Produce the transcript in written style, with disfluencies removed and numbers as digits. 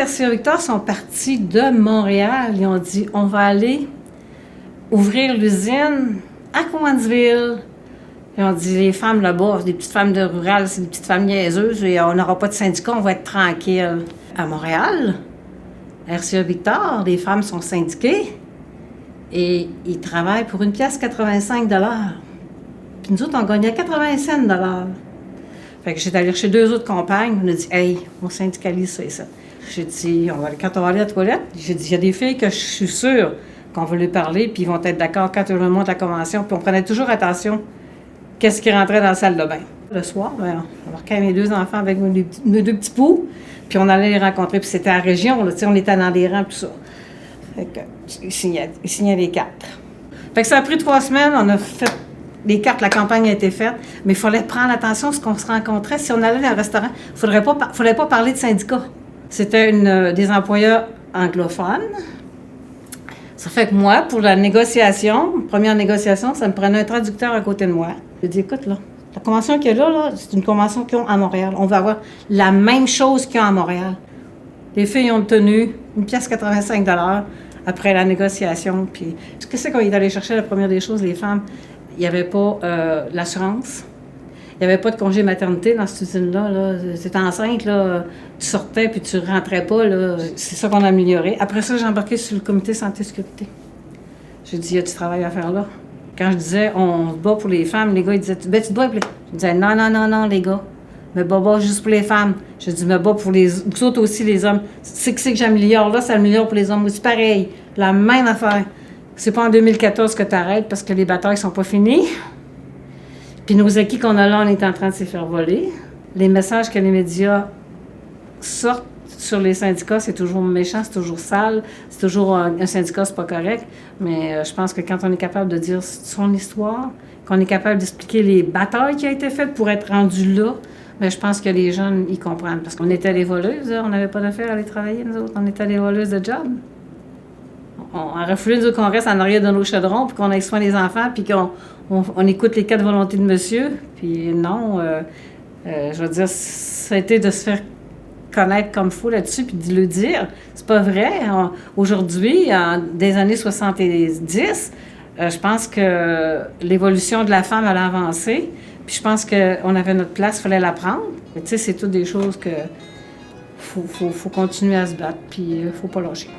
RCA Victor sont partis de Montréal. Ils ont dit, on va aller ouvrir l'usine à Cowansville. Ils ont dit, les femmes là-bas, des petites femmes de rural, c'est des petites femmes niaiseuses, et on n'aura pas de syndicat, on va être tranquille. À Montréal, RCA Victor, les femmes sont syndiquées et ils travaillent pour 1,85 $. Puis nous autres, on gagnait 80 cents $. Fait que j'étais allée chez 2 autres compagnes, on a dit, hey, on syndicalise ça et ça. J'ai dit, quand on va aller à la toilette, j'ai dit, il y a des filles que je suis sûre qu'on va leur parler, puis ils vont être d'accord quand on monte la convention, puis on prenait toujours attention qu'est-ce qui rentrait dans la salle de bain. Le soir, ben, on marquait mes 2 enfants avec nos 2 petits poux, puis on allait les rencontrer, puis c'était à la région, là, on était dans les rangs, tout ça. Fait que, ils signaient les cartes. Fait que ça a pris 3 semaines, on a fait les cartes, la campagne a été faite, mais il fallait prendre attention à ce qu'on se rencontrait. Si on allait dans un restaurant, il ne fallait pas parler de syndicat. C'était des employeurs anglophones. Ça fait que moi, pour la négociation, première négociation, ça me prenait un traducteur à côté de moi. J'ai dit, écoute, là, la convention qu'il y a là, c'est une convention qu'ils ont à Montréal. On va avoir la même chose qu'ils ont à Montréal. Les filles ont obtenu 1,85 $ après la négociation. Puis, qu'est-ce qu'on est allé chercher? La première des choses, les femmes, il n'y avait pas l'assurance. Il n'y avait pas de congé maternité dans cette usine-là. Là. Tu étais enceinte, là, tu sortais puis tu ne rentrais pas. Là. C'est ça qu'on a amélioré. Après ça, j'ai embarqué sur le comité santé-sécurité. J'ai dit, il y a du travail à faire là. Quand je disais, on se bat pour les femmes, les gars, ils disaient, tu te bats pour les... Je disais, non, les gars. Me bats juste pour les femmes. Je dis, me bats pour vous autres aussi, les hommes. C'est que j'améliore. Là, ça améliore pour les hommes aussi. Pareil, la même affaire. C'est pas en 2014 que tu arrêtes parce que les batailles sont pas finies. Puis nos acquis qu'on a là, on est en train de se faire voler. Les messages que les médias sortent sur les syndicats, c'est toujours méchant, c'est toujours sale, c'est toujours un syndicat, c'est pas correct. Mais je pense que quand on est capable de dire son histoire, qu'on est capable d'expliquer les batailles qui ont été faites pour être rendu là, bien, je pense que les jeunes, ils comprennent. Parce qu'on était les voleuses, là, on n'avait pas d'affaires à aller travailler, nous autres. On était les voleuses de job. On aurait voulu, nous, qu'on reste en arrière de nos chaudrons, puis qu'on ait soin des enfants, puis qu'on écoute les 4 volontés de monsieur. Puis non, je veux dire, ça a été de se faire connaître comme il faut là-dessus, puis de le dire. C'est pas vrai. Aujourd'hui, des années 70, je pense que l'évolution de la femme allait avancer, puis je pense qu'on avait notre place, il fallait la prendre. Tu sais, c'est toutes des choses que faut continuer à se battre, puis faut pas lâcher.